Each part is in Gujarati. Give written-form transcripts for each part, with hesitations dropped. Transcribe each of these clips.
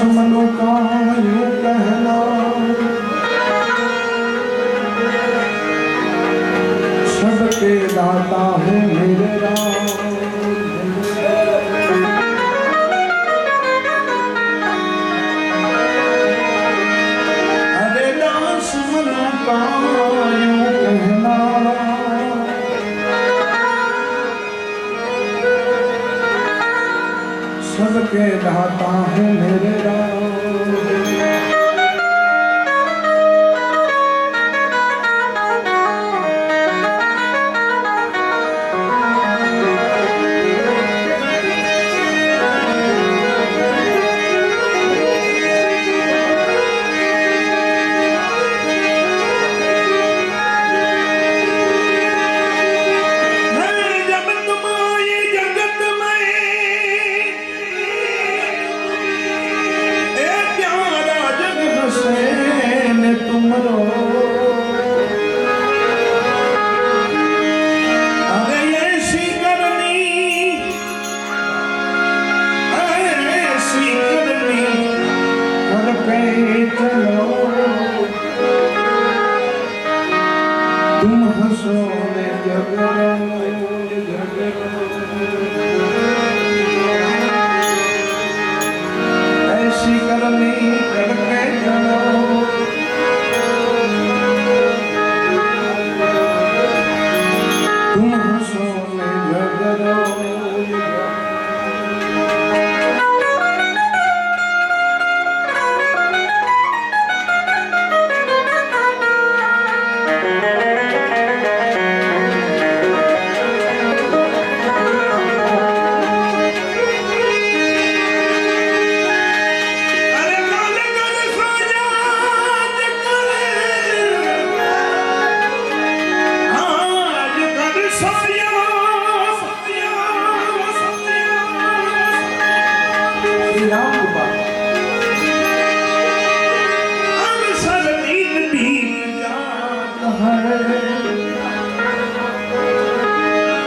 मनो का यूं कहना सबके दाता है मेरे राम। अरे दास मनो का यूं कहना सबके दाता है मेरे राम। तुम हंसो में ऐसी करनी करके चलो। तुम हंसो में झगड़ो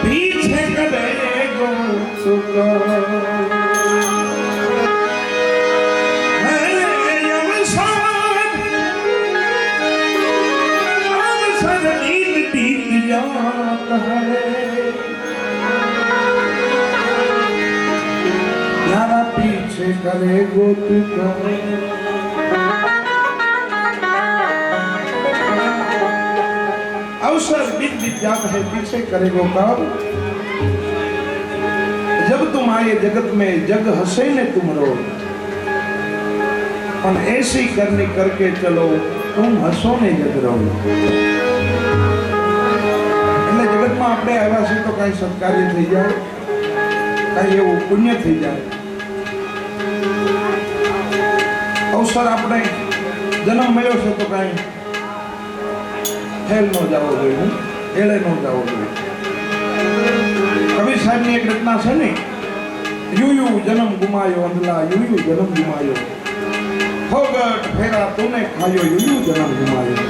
पीछे करेगो सुको अवसर नींद बीत जात है। यारा पीछे करेगो तुको अवसर बीत जाता है पीछे करेगो कब। जब तुम आए जगत में जग हंसे ने तुम रो और ऐसी करनी करके चलो तुम हंसो ने जग रो। એટલે જગતમાં આપણે આવ્યા છે તો કઈ સત્કાર્ય થઈ જાય કઈ એવું પુણ્ય થઈ જાય। અવસર આપણે જન્મ મળ્યો છે તો કઈ फेल न जाओ જોઈએ એળે ન જાવો જોઈએ। કબીર સાહેબની એક રચના છે ને યુ યુ જન્મ ગુમાયો અંધલા યુ યુ જન્મ ગુમાયો ફોગટ ફેરા તૂને ખાયો યુ યુ જન્મ ગુમાયો।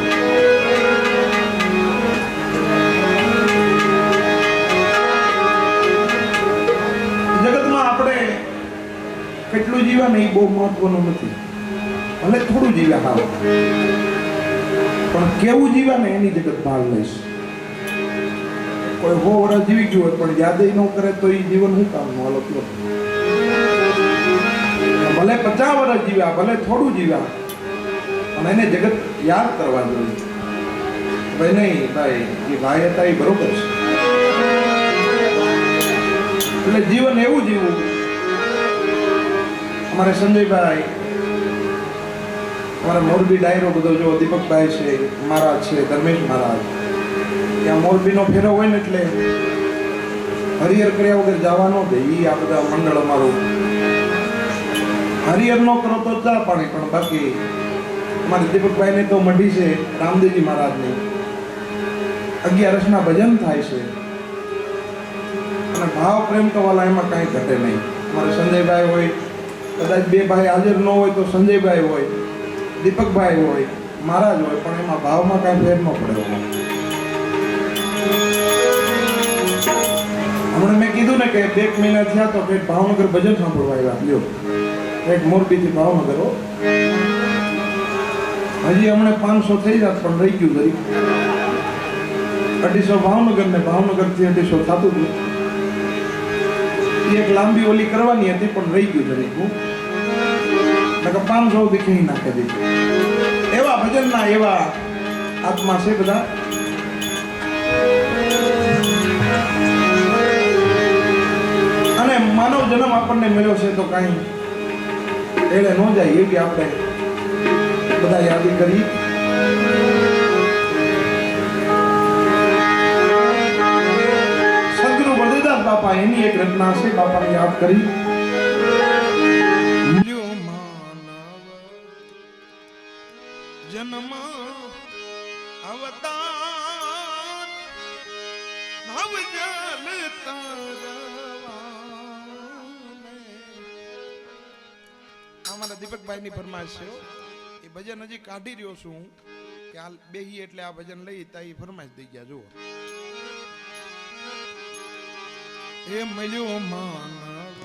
જગતમાં આપણે કેટલું જીવ્યા ને એ બહુ મહત્વનું નથી ભલે થોડું જીવ્યા હાવ પણ કેવું જીવા ને એની જગત ભાગ લઈશ। કોઈ 100 વર્ષ જીવી ગયું હોય પણ યાદ ન કરે તો એ જીવન શું કામનું હાલો કયો। ભલે 50 વર્ષ જીવ્યા ભલે થોડું જીવ્યા પણ એને જગત યાદ કરવા જોઈએ ભાઈ નહીં ભાઈ એ ભાઈ હતા એ બરોબર છે। એટલે જીવન એવું જીવવું। અમારે સંજયભાઈ हमारा मोरबी डायरो बधो जो दीपक भाई से महाराज से धर्मेश महाराज ત્યાં મોરબી નો ફેરો હોય ને એટલે હરિહર કર્યા વગર જવા ન દે ઈ આ બધા મંડળ અમારું હરિહર નો કરો તો ચા પાણી પણ બાકી અમારે દીપકભાઈ ને તો મઢી છે રામદેવજી મહારાજ ની 11 ના ભજન થાય છે અને ભાવ પ્રેમ તો વાલા એમાં કાંઈ ઘટે નહીં। અમારે સંજયભાઈ હોય કદાચ બે ભાઈ હાજર ન હોય તો સંજયભાઈ હોય દીપકભાઈ હોય महाराज હોય પણ એમાં ભાવમાં કાંઈ ફેર ન પડે। હમણાં મેં કીધું ને કે 2 મહિના થયા તો ભાવનગર ભજન સાંભળવા આવ્યા લ્યો એક મોરબીથી ભાવનગર હો. હજી હમણાં 500 થઈ જાત પણ રહી ગયું જરી. 250 ભાવનગર ને ભાવનગરથી 250 થતું હતું. એક લાંબી ઓલી કરવાની હતી પણ રહી ગયું જરી. હું 500 સુધી ખી નાખી દીધું. એવા ભજનના એવા આત્મા છે બધા. અને માનવ જન્મ આપણને મળ્યો છે તો કાંઈ એળે ન જાય એવી આપણે બધા યાદી કરી. સદગુરુ બળદેવદાસ બાપા એની એક રચના છે, બાપાને યાદ કરી. જન્મ અવતાર ભવ જલ અમારા દીપકભાઈ ની ફરમાઈશ છે. એ ભજન હજી કાઢી રહ્યો છું હું કે હાલ બેહી એટલે આ ભજન લઈ તા એ ફરમાઈશ દઈ ગયા. જુઓ એ મળ્યો માનવ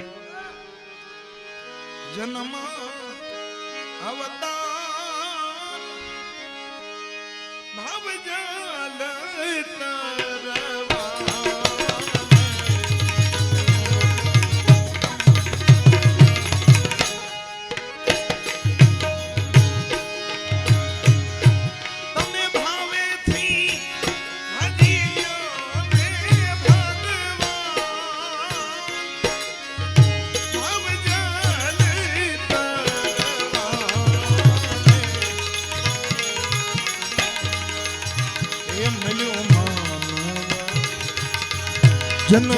જન્મ અવતાર ભાવ જલ જન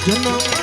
કરવા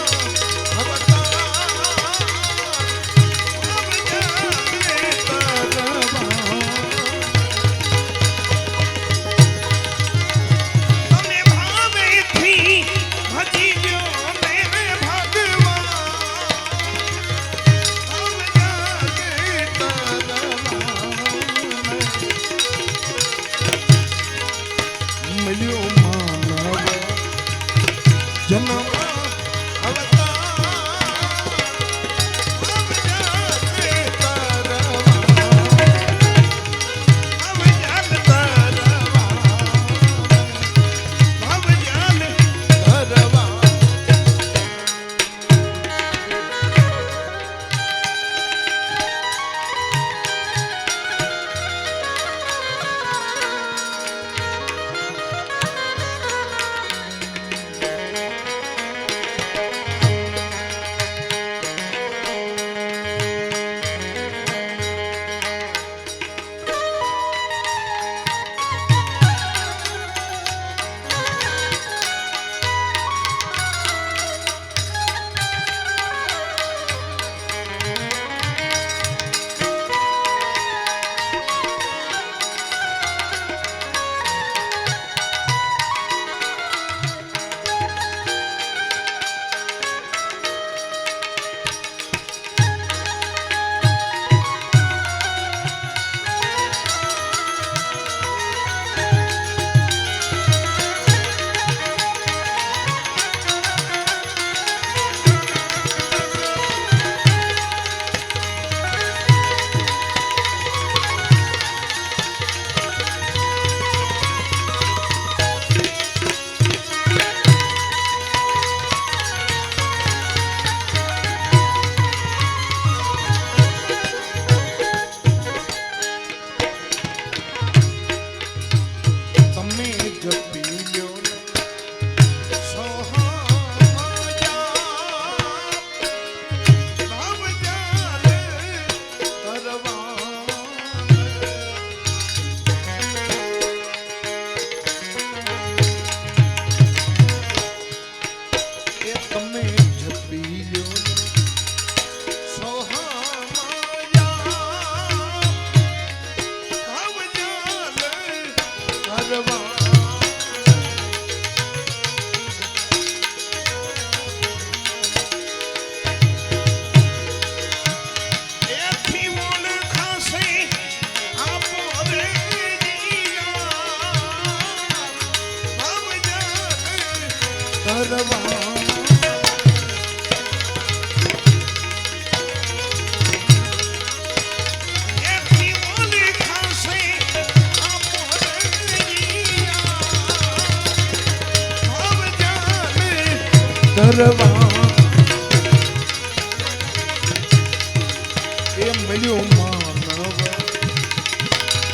એ મળ્યું માનવ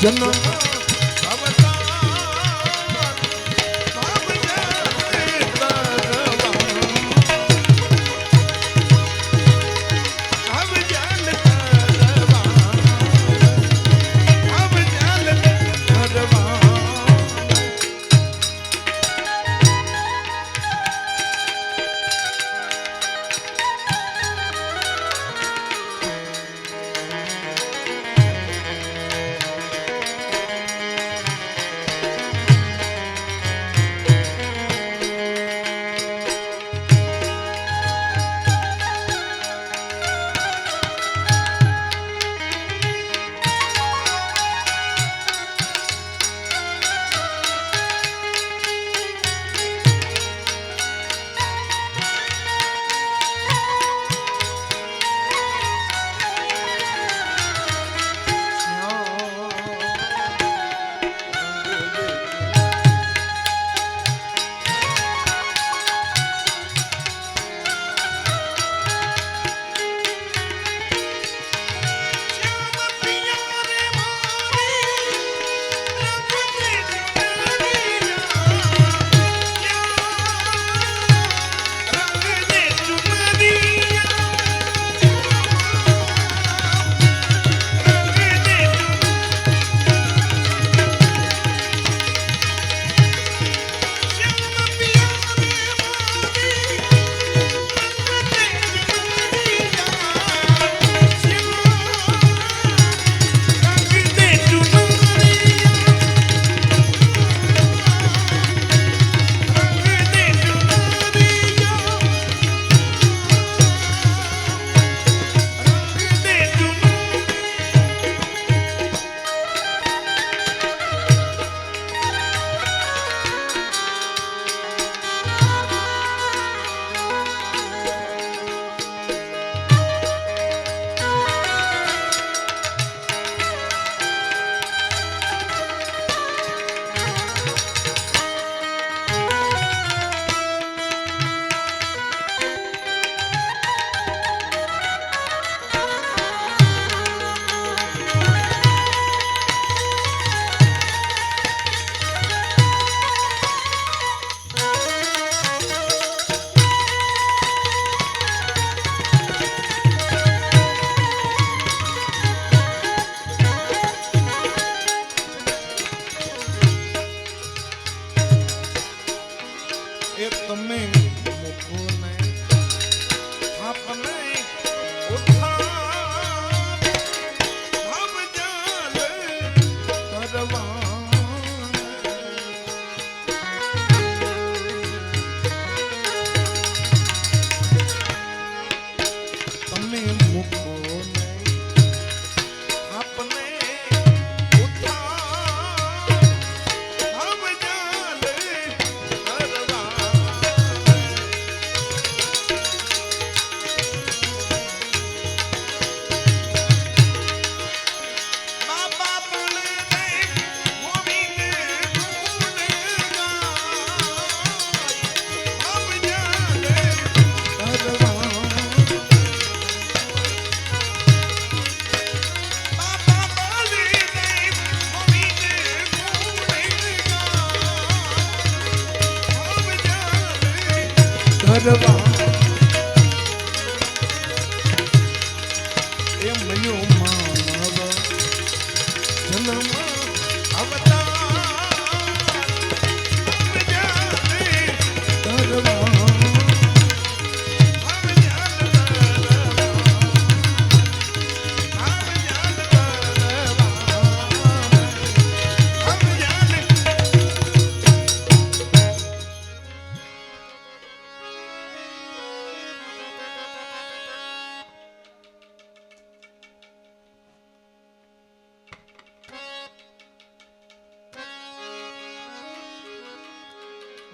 જન્મ ધરવા એ મયો માનવ જન્મ અવતાર ધરવા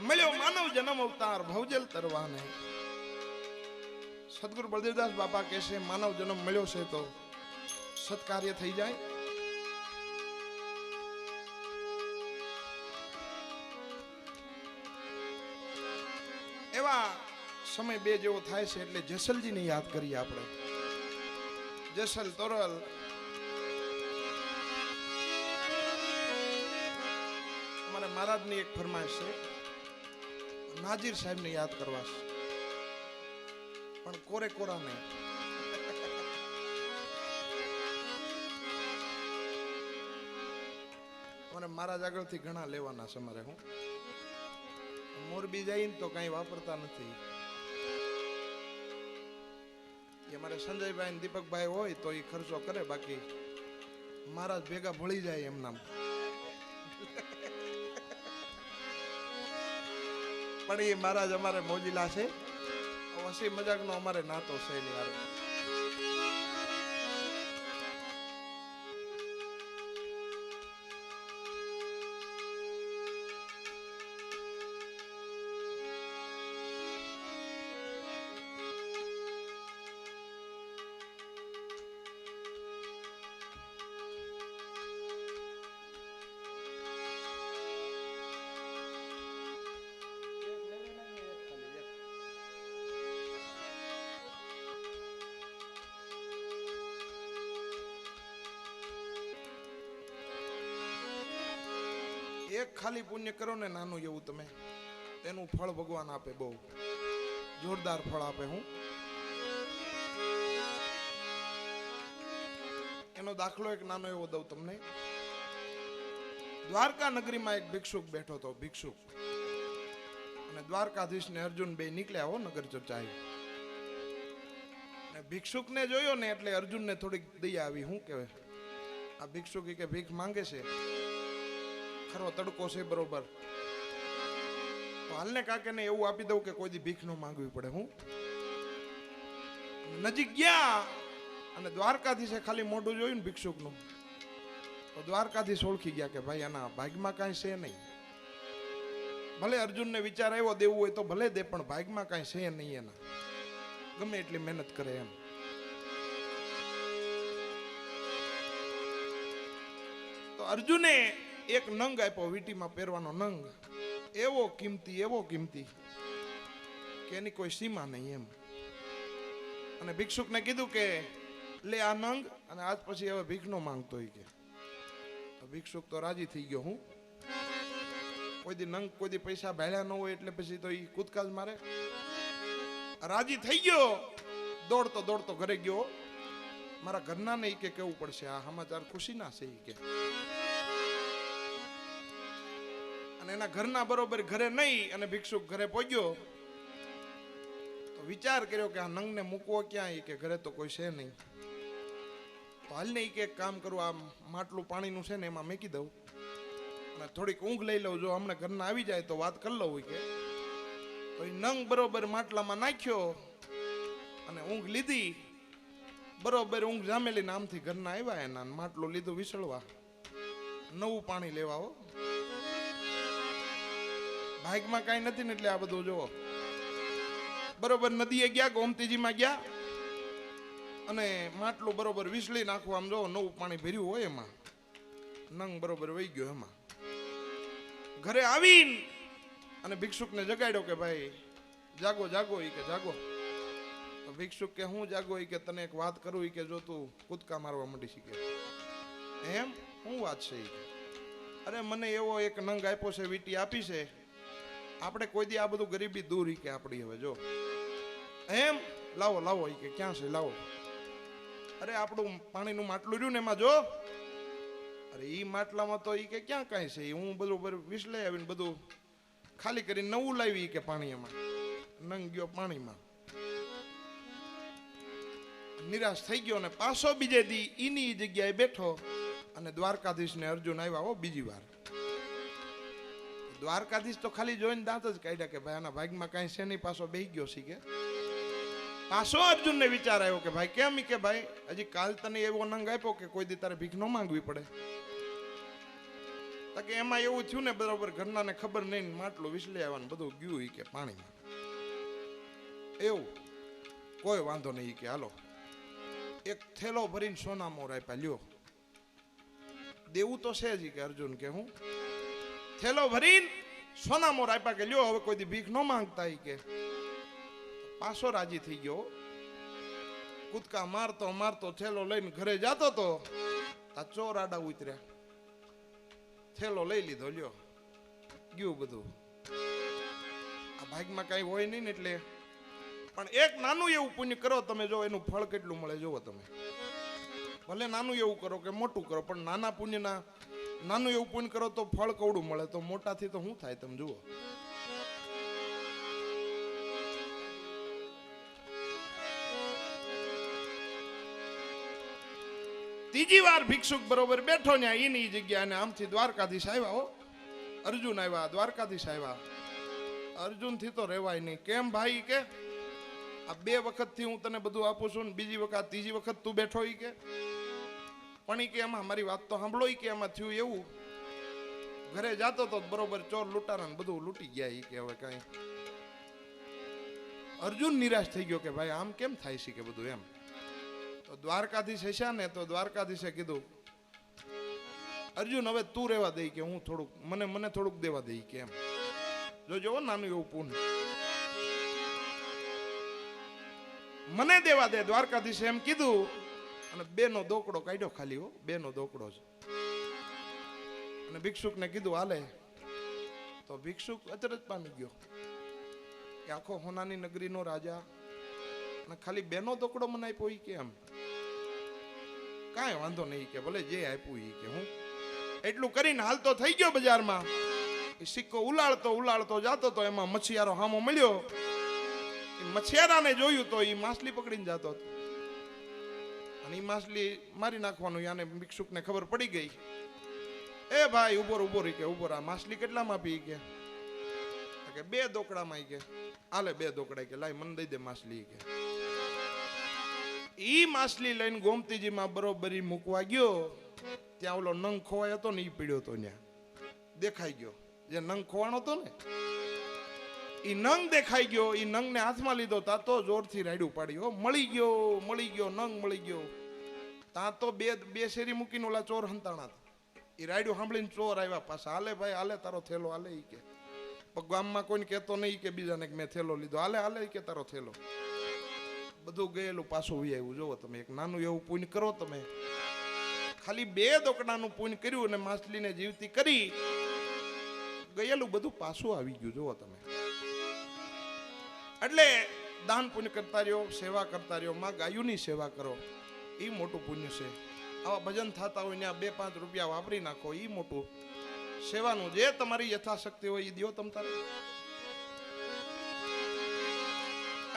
મળ્યો માનવ જન્મ અવતાર ભવજલ તરવાને. સદગુરુ બળદેવદાસ બાપા કહે છે માનવ જન્મ મળ્યો છે તો સત્કાર્ય થઈ જાય. એવા સમય બે જેવો થાય છે એટલે જેસલજીને યાદ કરીએ આપણે. જેસલ તોરલ અમારે મહારાજની એક ફરમાઈશ છે, નાજીર સાહેબને યાદ કરવા છે પણ કોરે કોરા નહીં. મને મહારાજ આગળથી ઘણા લેવાના છે મારે. હું મોરબી જઈને તો કઈ વાપરતા નથી. એ મારે સંજયભાઈ ને દીપકભાઈ હોય તો એ ખર્ચો કરે, બાકી મહારાજ ભેગા ભળી જાય એમ નામ. પણ એ મહારાજ અમારે મોજીલા છે, હસી મજાક નો અમારે નાતો છે નહીં યાર. એક ખાલી પુણ્ય કરો ને નાનું એવું તમે, તેનું ફળ ભગવાન આપે, બહુ જોરદાર ફળ આપે. હું એનો દાખલો એક નાનો એવો દઉં તમને. દ્વારકા નગરીમાં એક ભિક્ષુક બેઠો હતો, ભિક્ષુક. અને દ્વારકાધીશ ને અર્જુન બે નીકળ્યા હો નગર ચર્ચાએ. અને ભિક્ષુક ને જોયો ને એટલે અર્જુન ને થોડીક દયા આવી. શું કહેવાય, આ ભિક્ષુક કે ભીખ માંગે છે, ખરો તડકો છે બરોબર, તો હાલને કાકે ને એવું આપી દઉં કે કોઈ દી ભીખ ન માંગવી પડે. હું નજીક ગયા અને દ્વારકાધીશે ખાલી મોઢું જોયું ને ભિક્ષુકનું, તો દ્વારકાધીશ ઓળખી ગયા કે ભાઈ આના ભાગમાં કાંઈ છે નહીં. ભલે અર્જુનને વિચાર આવ્યો દેવું હોય તો ભલે દે, પણ ભાગમાં કાંઈ છે નહીં એના, ગમે એટલી મહેનત કરે એમ. તો અર્જુને એક નંગ આપ્યો, વીટીમાં પહેરવાનો નંગ, એવો કિંમતી કે એની કોઈ સીમા નહીં એમ. અને ભિક્ષુકને કીધું કે લે આ નંગ, અને આજ પછી હવે ભીખ નો માંગતો હોય કે. ભિક્ષુક તો રાજી થઈ ગયો. હું કોઈ દી નંગ કોઈ દી પૈસા ભાડ્યા ન હોય એટલે પછી તો એ કૂદકા જ મારે. રાજી થઈ ગયો, દોડતો ઘરે ગયો. મારા ઘરના ને કે કેવું પડશે, આ સમાચાર ખુશી ના છે કે. અને એના ઘરના બરોબર ઘરે નહીં, અને ભિક્ષુક ઘરે પહોંચ્યો તો વિચાર કર્યો કે આ નંગને મૂકવો ક્યાં, કે ઘરે તો કોઈ છે નહીં. તો હાલ ને કે કામ કરું, આ માટલું પાણીનું છે ને એમાં મૂકી દઉં અને થોડીક ઊંઘ લઈ લઉં, જો હમણાં ઘરના આવી જાય તો વાત કરી લઉં કે. તો એ નંગ બરોબર માટલામાં નાખ્યો અને ઊંઘ લીધી. બરોબર ઊંઘ જામેલી ને આમથી ઘરના આવ્યા, એના માટલું લીધું વિસળવા, નવું પાણી લેવા. હો ભાગમાં કઈ નથી ને એટલે આ બધું જોવો. બરોબર નદીએ ગયા, ગોમતીજીમાં ગયા અને માટલું બરોબર વિસળી નાખવું, આમ જો નવું પાણી ભર્યું હોય એમાં, નંગ બરોબર વહી ગયો એમાં. ઘરે આવીને અને ભિક્ષુકને જગાડ્યો કે ભાઈ જાગો ઈ કે જાગો. તો ભિક્ષુક કે હું જાગો ઈ કે તને એક વાત કરું ઈ કે જો તું કૂદકા મારવા માંડી શીખે. એમ શું વાત છે ઈ કે. અરે મને એવો એક નંગ આપ્યો છે, વીટી આપી છે, આપણે કોઈ દી આ બધું ગરીબી દૂર ઈ કે આપણી હવે જો એમ લાવો લાવો ઈ કે ક્યાં છે લાવો. અરે આપણું પાણીનું માટલું રહ્યું ને એમાં જો, અરે ઈ માટલામાં તો ઈ કે ક્યાં કાંઈ છે, હું બધું વિસલાઈ આવીને બધું ખાલી કરીને નવું લાવી કે પાણી એમાં નંગ ગયો પાણીમાં. નિરાશ થઈ ગયો ને પાછો બીજે દી ઈની જગ્યાએ બેઠો અને દ્વારકાધીશ ને અર્જુન આવ્યા હો બીજી વાર. દ્વારકાધીશ તો ખાલી જોઈને દાંત જ કાઢ્યા કે ભાઈ આના ભાગમાં કાંઈ છે નહીં, પાછો બેહી ગયો છે કે. પાછો અર્જુન ને વિચાર આવ્યો કે ભાઈ કેમ કે ભાઈ હજી કાલ તને એવો નંગ આપ્યો કે કોઈ દી તારે ભીખ ન માંગવી પડે. તો કે એમાં એવું થયું ને બરોબર ઘરના ને ખબર નહીં, માટલું વિસલી આવવાનું બધું ગયું ઈ કે પાણીમાં. એવું કોઈ વાંધો નહીં કે હાલો એક થેલો ભરીને સોના મોર આપ્યા, લ્યો દેવું તો છે જ કે અર્જુન કે હું થેલો ભરીને સોના મોર આપ્યા કે લ્યો હવે કોઈ દી ભીખ ન માંગતા કે. પાછો રાજી થઈ ગયો, કૂદકા મારતો મારતો થેલો લઈને ઘરે જતો તો આ ચોર આડા ઉતર્યા, થેલો લઈ લીધો, લ્યો ગયું બધું. આ ભાગમાં કઈ હોય નહીં ને એટલે. પણ એક નાનું એવું પુણ્ય કરો તમે, જો એનું ફળ કેટલું મળે જોવો તમે. ભલે નાનું એવું કરો કે મોટું કરો, પણ નાના પુણ્યના નાનું એવું પુણ્ય કરો તો ફળ કવડું મળે, તો મોટાથી તો શું થાય તમે જુઓ. ત્રીજી વાર ભિક્ષુક બરોબર બેઠો ને એની જગ્યા ને આમથી દ્વારકાધીશ આવ્યા હો, અર્જુન આવ્યા, દ્વારકાધીશ આવ્યા. અર્જુન થી તો રેવાય નહીં. કેમ ભાઈ કે આ 2 વખત થી હું તને બધું આપું છું ને બીજી વખત ત્રીજી વખત તું બેઠો ઈ કે. પણ ઈ કે એમાં મારી વાત તો સાંભળો ઈ કે એમાં થયું એવું, ઘરે જાતો તો બરોબર ચોર લૂંટારા બધું લૂંટી ગયા ઈ કે. હવે કઈ અર્જુન નિરાશ થઈ ગયો કે ભાઈ આમ કેમ થાય છે કે બધું એમ. તો દ્વારકાધીશ હસ્યા ને તો દ્વારકાધીશે કીધું અર્જુન હવે તું રહેવા દઈ કે હું થોડુંક મને થોડુંક દેવા દઈ કે એમ. જોજો નાનું એવું પૂન મને દેવા દે, દ્વારકાધીશે એમ કીધું. અને 2 નો દોકડો કાઢ્યો ખાલી હો, 2 નો દોકડો છે. અને ભિક્ષુક ને કીધું હાલે. તો ભિક્ષુક અચરજ પામી ગયો કે આખો હોનાની નગરી નો રાજા અને ખાલી 2 નો દોકડો મને આપ્યો ઈ કે એમ. કાંઈ વાંધો નહીં કે ભલે જે આપ્યું ઈ કે હું એટલું કરીને હાલતો થઈ ગયો બજારમાં. એ સિક્કો ઉલાળતો જાતો તો એમાં મછિયારો હામો મળ્યો. મછિયારાને જોયું તો એ માછલી પકડીને જતો હતો અને એ માછલી મારી નાખવાનું. યાને ભિક્ષુકને ખબર પડી ગઈ. એ ભાઈ ઉભો રહી કે ઉભો રા, માછલી કેટલામાં આપી કે 2 દોકડામાં કે આલે 2 દોકડા કે લાય મને દઈ દે માછલી કે. ઈ માછલી લઈને ગોમતીજીમાં બરોબરી મૂકવા ગયો. ત્યાં ઓલો નંગ ખોવાય હતો ને ઈ પીડ્યો હતો, ત્યાં દેખાઈ ગયો. જે નંગ ખોવાનો હતો ને ઈ નંગ દેખાઈ ગયો. ઈ નંગ ને હાથમાં લીધો તા તો જોરથી રાયડું પાડ્યો. મળી ગયો નંગ મળી ગયો. તા તો બે શેરી મૂકીને ઓલા ચોર હંતાણા હતા. ઈ રાયડું સાંભળીને ચોર આવ્યા પાછા. હાલે ભાઈ હાલે તારો થેલો હાલે ઈ કે. ગામમાં કોઈને કહેતો નહીં કે બીજાને કે મેં થેલો લીધો. હાલે કે તારો થેલો. બધું ગયેલું પાછું વી આવ્યું. જોવો તમે એક નાનું એવું પુણ્ય કરો તમે. ખાલી 2 દોકડાનું પુણ્ય કર્યું અને માછલીને જીવતી કરી, ગયેલું બધું પાછું આવી ગયું. જોવો તમે. એટલે દાન પુણ્ય કરતા રહ્યો, સેવા કરતા રહ્યો. માં ગાયુની સેવા કરો, એ મોટું પુણ્ય છે. આવા ભજન થતા હોય ત્યાં 2-5 રૂપિયા વાપરી નાખો, એ મોટું સેવાનું. જે તમારી યથાશક્તિ હોય એ દિયો તમ તારે.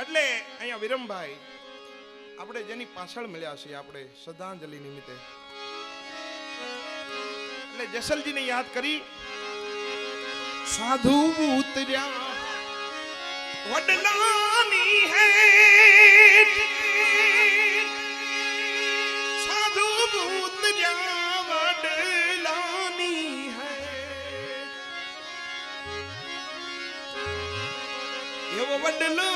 એટલે અહીંયા વિરમભાઈ આપણે જેની પાછળ મળ્યા છીએ આપણે શ્રદ્ધાંજલિ નિમિત્તે એટલે જેસલજીને યાદ કરી. સાધુ ઉતર્યા વડલાની હે, સાધુ ઉતર્યા વડલાની હે. એવો વડલો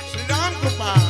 શ્રી રામ કૃપા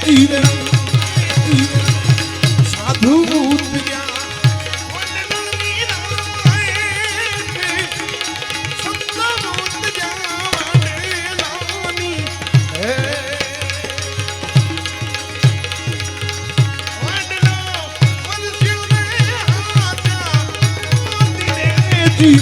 ધીરે ધીરે સાધુ ઉતર્યા વડલાની રાહે સંત ઉતર્યા વડલાની હે વડલો વરસ્યુને હાથા ધીરે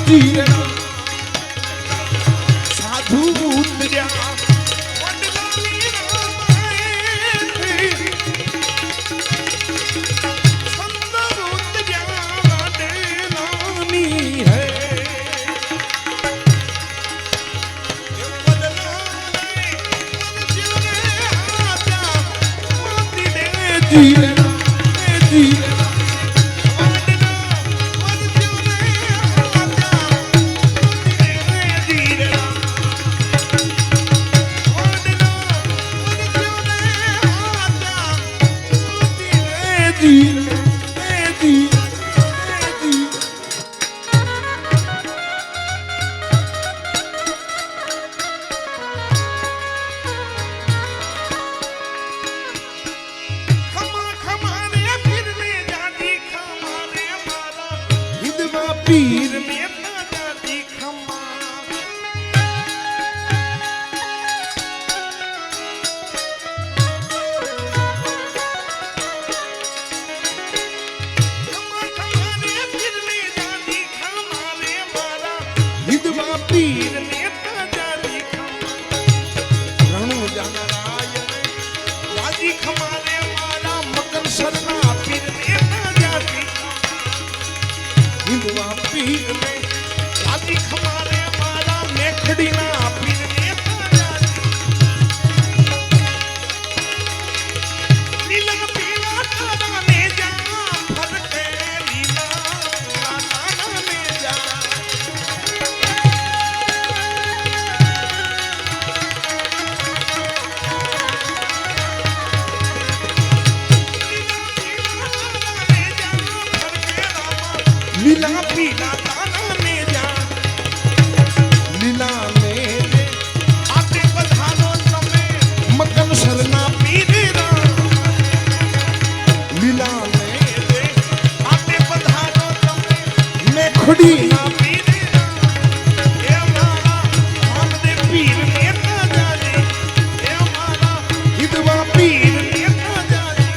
ધીરે સાધુ ઉતર્યા વડલાની રાહે સંત ઉતર્યા વડલાની હે ધીરે ધીરે પીર ને દાદી ખમા વિધવા પીર ને દાદી ખમા રણુ જાનરાય દાદી ખમા રે મારા મકન સરના પીર ને દાદી વિધવા પીર ને દાદી ખમા રે મારા મેખડી ના પીર ને લીલા પીલા કાના ને જા ફરકે લીલા કાના ને જા લીલા પીલા કાના ને જા લીલા ને આતે બધાનો તમે મકન સરના પીરા લીલા ને આતે બધાનો તમે મેખડી ના પીરા એ મારા આમદે પીર ને ના જાજી એ મારા વિધવા પીર ને ના જાજી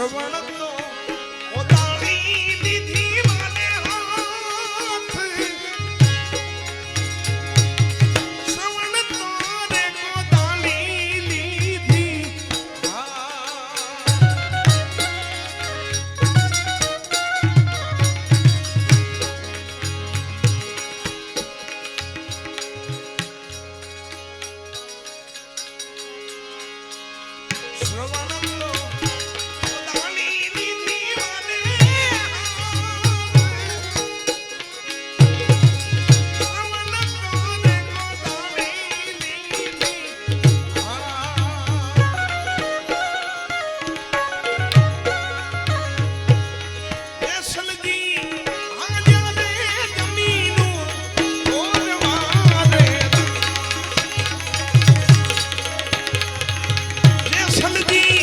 શ્રવણ તો ઉતારી લીધી માને હાથ શ્રવણ તો રે કોદાળી લીધી શ્રવણ તો ઉતારી લીધી માને શ્રવણ તો રે કોદાળી લીધી એસલજી આજા રે જમીનું ઓરવા રે એસલજી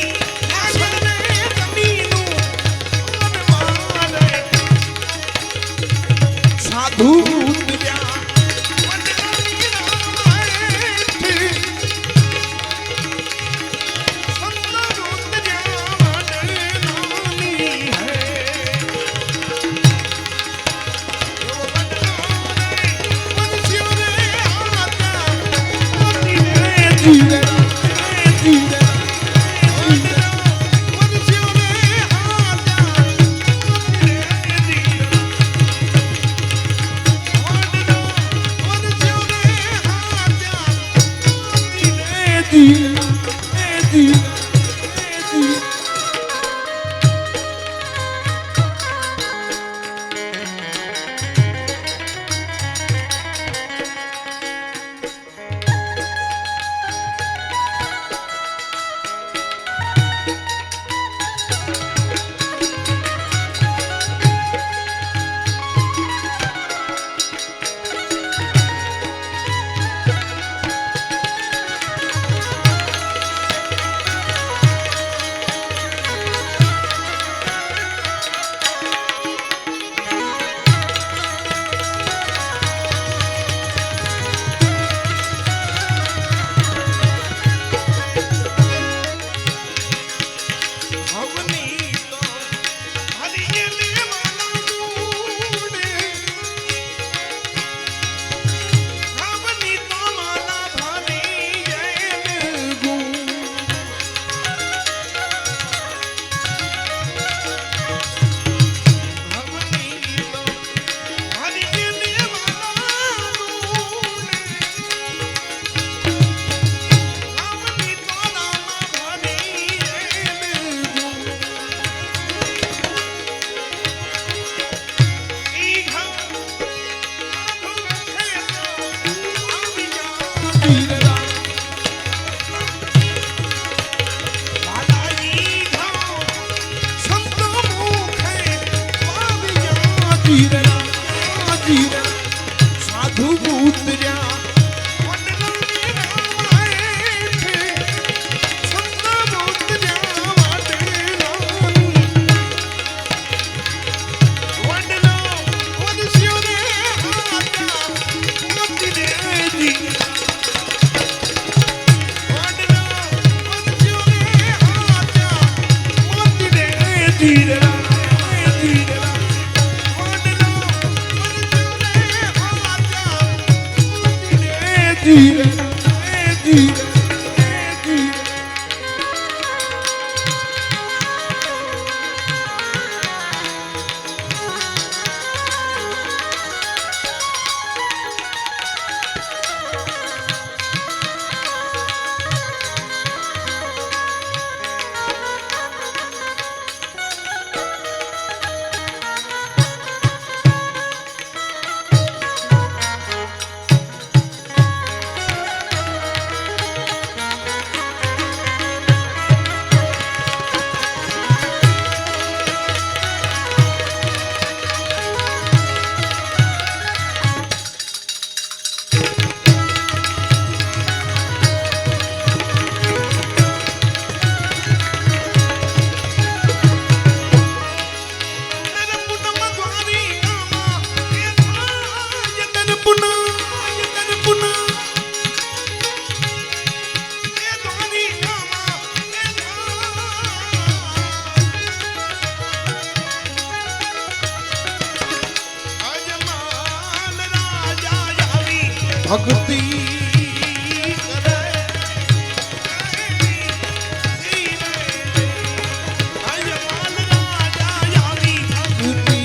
આજા રે જમીનું ઓરવા રે સાધુ ઉતર્યા વડલાની રામાયણ સંત ઉતર્યા વડલાની હે સાધુ ઉતર્યા વડલાની રામાયણ સંત ઉતર્યા વડલાની વડલો વદસ્યો રે હાથા મોતી દેજી વડલો વદસ્યો રે હાથા મોતી દેજી ધીરે ધીરે ભક્તિ કરે અજમાલ રાજા યાની ભક્તિ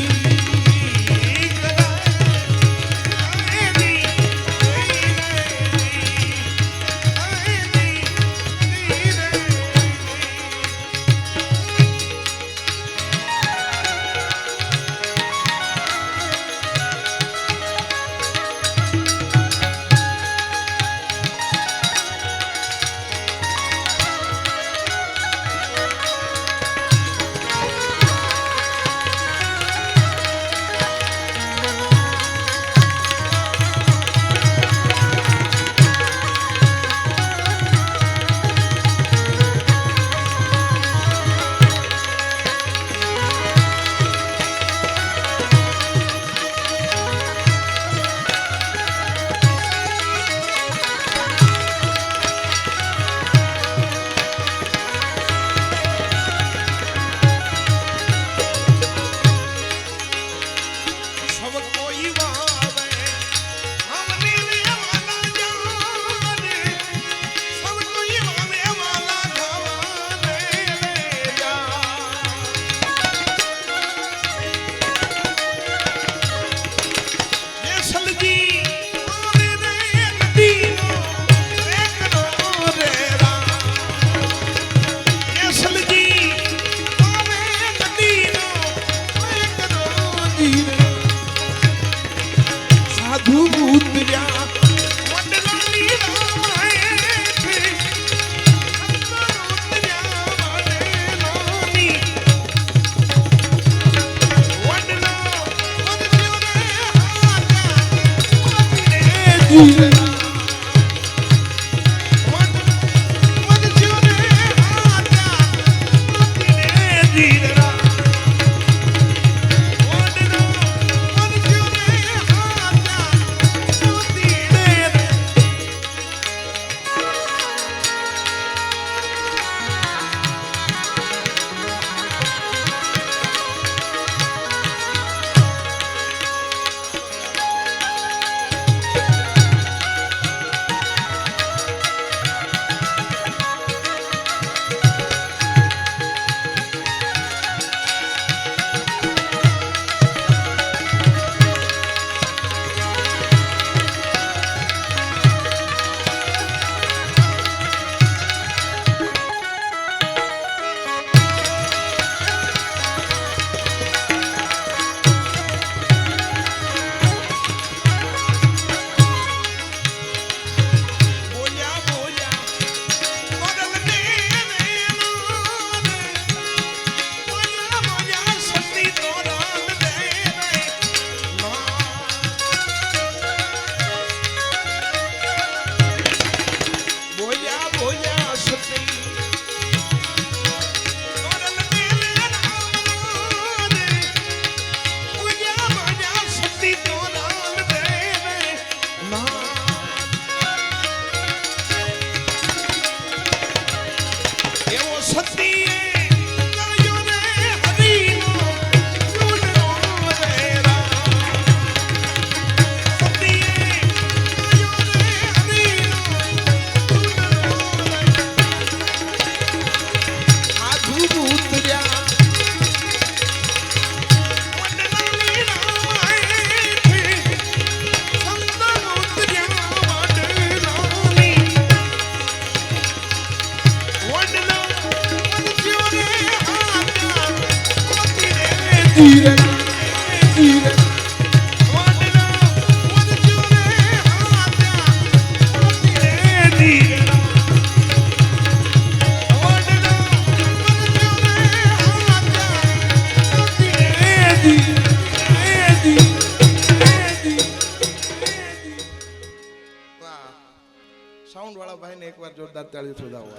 સાઉન્ડ વાળા ભાઈને એકવાર જોરદાર તાળી સુધાવો.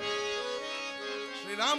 શ્રી રામ